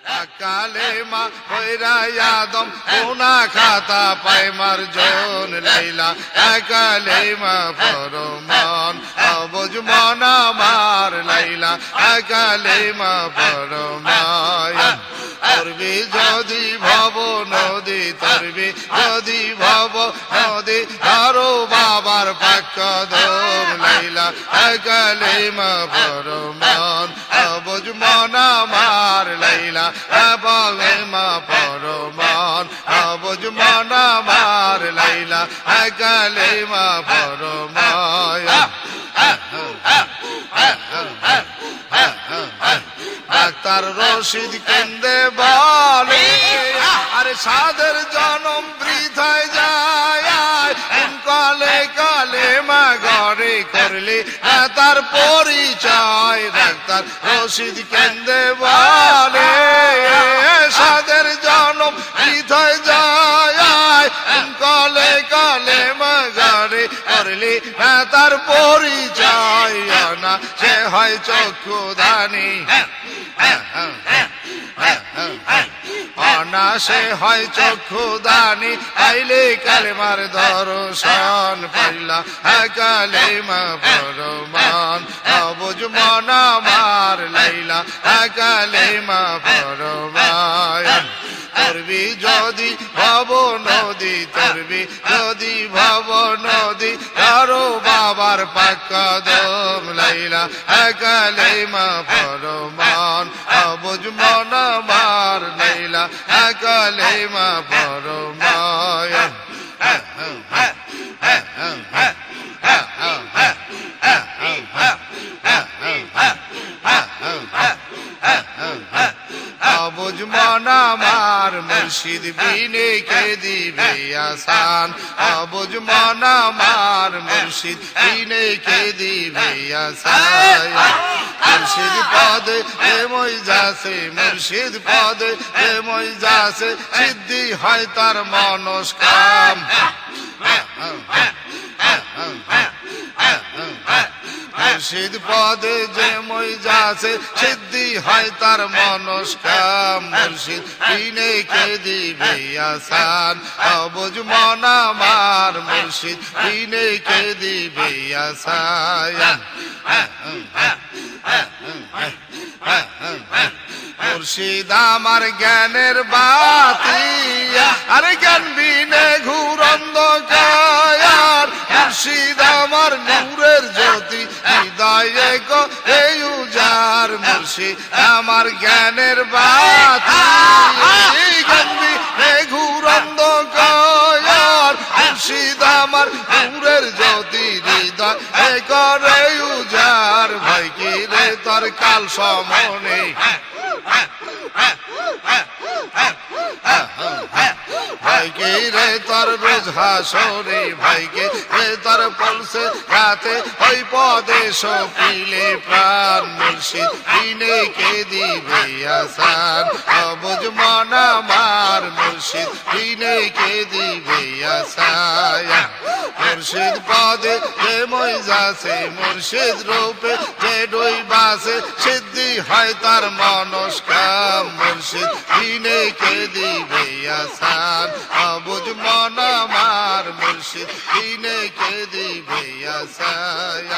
কালেমা কইরা আদম গুনা খাতা পায় মার্জন লাইলা কালেমা ফরমান আবুজ মনা মার লাইলা কালেমা ফরমান তরবি যদি ভব নদী তরবি যদি ভব নদী ধরো বাবার পাক দম লাইলা কালেমা ফরমান আবুজ মনা মার লাইলা কালেমা ফরমান আবুজ মনা মার লাইলা কালেমা ফরমান ডাক্তার রশিদ কেন্দে বলে আরে সাদের জনম বৃথায় যায় কালে কালেমা ঘরে করলে তার পরিচয় ডাক্তার রশিদ কেন্দে বলে সাদের জনম বৃথায় যায় কালে কালেমা ঘরে করলে তার পরিচয় না সে হয় চক্ষুদানি অনাসে হয় চক্ষুদানি পাইলে কালেমার দর্শন পাইলা কালেমা ফরমান আবুজ মনা মার লাইলা কালেমা ফরমান তরবি যদি ভব নদী তরবি যদি ভব নদী কারো বাবার পাক দম লাইলা কালেমা ফরমান আবুজ মনা মার লাইলা কালেমা ফরমান আবুজ মনা মার মুর্শিদ বিনে কে দিবে আসান আবুজ মনা মার মুর্শিদ বিনে কে দিবে আসান মুর্শিদ পদে মই যাসে মুর্শিদ পদে মই যাসে সিদ্ধি হয় তার মনস্কাম মুর্শিদ পদে যে মই যাসে সিদ্ধি হয় তার মনস্কাম মুর্শিদ বিনে কে দিবে আসান আবুজ মনা মার মুর্শিদ বিনে কে দিবে আসান মুর্শিদ আমার জ্ঞানের বাতি আরে জ্ঞান বিনে ঘুরন্দ কায়ার মুর্শিদ আমার নূরের জ্যোতি হৃদয়ে গো এই উজার মুর্শিদ আমার জ্ঞানের বাতি জ্ঞান বিনে ঘুরন্দ কায়ার মুর্শিদ আমার নূরের জ্যোতি হৃদয়ে করে উজার ভাই কি রে তোর কাল সমনে ভাইকে রে তোর রোজ হাসরে ভাইকে রে তোর পলসে রাতে ওই পদে সপিলে প্রাণ মুর্শিদ বিনে কে দিবে আসান আবুজ মনা মার মুর্শিদ বিনে কে দিবে আসান মুর্শিদ পদে যে মই যাসে মুর্শিদ রূপে যে ডই বাসে সিদ্ধি হয় তার মনস্কাম মুর্শিদ বিনে কে দিবে আসান আবুজ মনা মার মুর্শিদ বিনে কে দিবে আসান